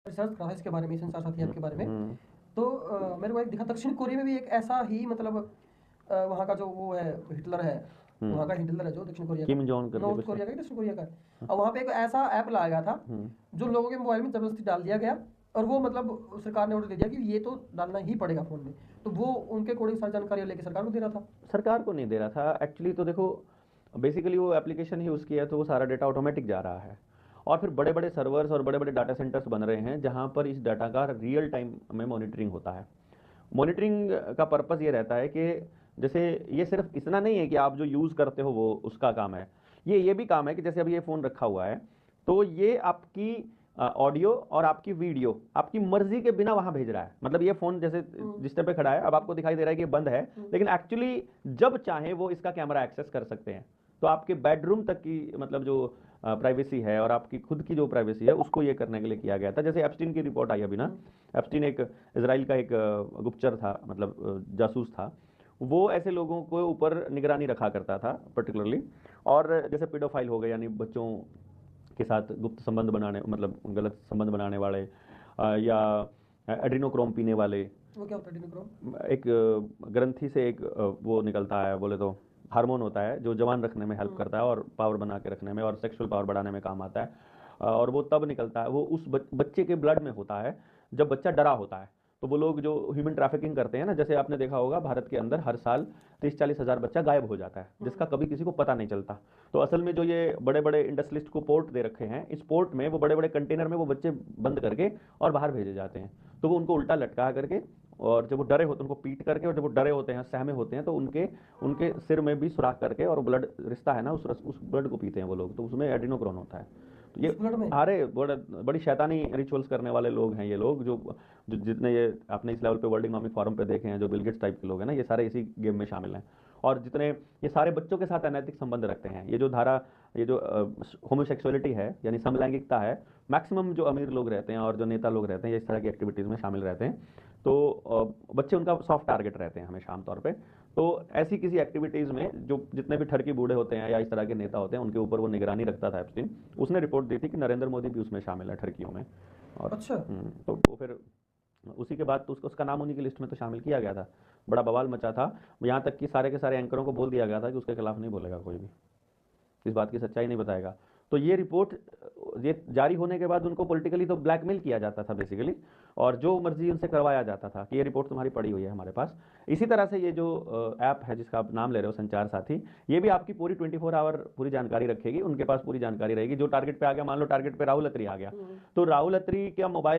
Research करा था इसके बारे में, संचार साथी ऐप के बारे में। तो मेरे को एक दिखा, दक्षिण कोरिया में भी एक ऐसा ही मतलब वहाँ का जो वो है हिटलर है, वहाँ का हिटलर है जो दक्षिण कोरिया किम जोंग करके नॉर्थ कुछ कोरिया का दक्षिण कोरिया का, और वहाँ पे एक ऐसा ऐप लाया गया था जो लोगों के मोबाइल में जबरदस्ती डाल दिया गया, और वो मतलब सरकार ने ऑर्डर दे दिया कि ये तो डालना ही पड़ेगा फोन में। तो वो उनके अकॉर्डिंग सारी जानकारी लेके सरकार को दे रहा था। सरकार को नहीं दे रहा था एक्चुअली। तो देखो बेसिकली वो एप्लीकेशन ही उसकी है, तो वो सारा डाटा ऑटोमेटिक जा रहा है, और फिर बड़े बड़े सर्वर्स और बड़े बड़े डाटा सेंटर्स बन रहे हैं जहां पर इस डाटा का रियल टाइम में मॉनिटरिंग होता है। मॉनिटरिंग का पर्पस ये रहता है कि जैसे ये सिर्फ इतना नहीं है कि आप जो यूज़ करते हो वो उसका काम है, ये भी काम है कि जैसे अभी ये फ़ोन रखा हुआ है तो ये आपकी ऑडियो और आपकी वीडियो आपकी मर्जी के बिना वहां भेज रहा है। मतलब ये फ़ोन जैसे जिस टाइम पे खड़ा है, अब आपको दिखाई दे रहा है कि ये बंद है, लेकिन एक्चुअली जब चाहे वो इसका कैमरा एक्सेस कर सकते हैं। तो आपके बेडरूम तक की मतलब जो प्राइवेसी है और आपकी खुद की जो प्राइवेसी है उसको ये करने के लिए किया गया था। जैसे एप्स्टीन की रिपोर्ट आई अभी ना, एप्स्टीन एक इजराइल का एक गुप्तचर था, मतलब जासूस था। वो ऐसे लोगों को ऊपर निगरानी रखा करता था पर्टिकुलरली, और जैसे पेडोफाइल हो गए यानी बच्चों के साथ गुप्त संबंध बनाने, मतलब गलत संबंध बनाने वाले, या एड्रीनोक्रोम पीने वाले। वो क्या होता है एड्रीनोक्रोम? एक ग्रंथि से एक वो निकलता है, बोले तो हार्मोन होता है जो जवान रखने में हेल्प करता है और पावर बना के रखने में और सेक्सुअल पावर बढ़ाने में काम आता है। और वो तब निकलता है, वो उस बच्चे के ब्लड में होता है जब बच्चा डरा होता है। तो वो लोग जो ह्यूमन ट्रैफिकिंग करते हैं ना, जैसे आपने देखा होगा भारत के अंदर हर साल 30-40 हज़ार बच्चा गायब हो जाता है जिसका कभी किसी को पता नहीं चलता। तो असल में जो ये बड़े बड़े इंडस्ट्रियलिस्ट को पोर्ट दे रखे हैं, इस पोर्ट में वो बड़े बड़े कंटेनर में वो बच्चे बंद करके और बाहर भेजे जाते हैं। तो वो उनको उल्टा लटका करके, और जब वो डरे होते हैं उनको पीट करके, और जब वो डरे होते हैं सहमे होते हैं तो उनके उनके सिर में भी सुराख करके, और ब्लड रिश्ता है ना उस ब्लड को पीते हैं वो लोग, तो उसमें एड्रीनोक्रोन होता है। तो ये ब्लड में अरे बड़ी शैतानी रिचुअल्स करने वाले लोग हैं ये लोग, जो जितने ये आपने इस लेवल पे वर्ल्ड इकोनॉमिक फोरम पे देखे हैं, जो बिल गेट्स टाइप के लोग हैं ना, ये सारे इसी गेम में शामिल हैं। और जितने ये सारे बच्चों के साथ अनैतिक संबंध रखते हैं, ये जो धारा, ये जो होमोसेक्सुअलिटी है यानी समलैंगिकता है, मैक्सिमम जो अमीर लोग रहते हैं और जो नेता लोग रहते हैं ये इस तरह की एक्टिविटीज़ में शामिल रहते हैं। तो बच्चे उनका सॉफ्ट टारगेट रहते हैं हमेशा आमतौर पे। तो ऐसी किसी एक्टिविटीज़ में जो जितने भी ठरकी बूढ़े होते हैं या इस तरह के नेता होते हैं उनके ऊपर वो निगरानी रखता था एप्स्टीन। उसने रिपोर्ट दी थी कि नरेंद्र मोदी भी उसमें शामिल है ठरकियों में। और अच्छा। तो वो फिर उसी के बाद तो उसका नाम उन्हीं की लिस्ट में तो शामिल किया गया था। बड़ा बवाल मचा था, यहाँ तक कि सारे के सारे एंकरों को बोल दिया गया था कि उसके खिलाफ नहीं बोलेगा कोई भी, इस बात की सच्चाई नहीं बताएगा। तो ये रिपोर्ट ये जारी होने के बाद उनको पॉलिटिकली तो ब्लैकमेल किया जाता था बेसिकली, और जो मर्जी उनसे करवाया जाता था कि ये रिपोर्ट तुम्हारी पड़ी हुई है हमारे पास। इसी तरह से ये जो ऐप है जिसका आप नाम ले रहे हो संचार साथी, ये भी आपकी पूरी 24 आवर पूरी जानकारी रखेगी, उनके पास पूरी जानकारी रहेगी। जो टारगेट पे आ गया, मान लो टारगेट पे राहुल अत्री आ गया, तो राहुल अत्री का मोबाइल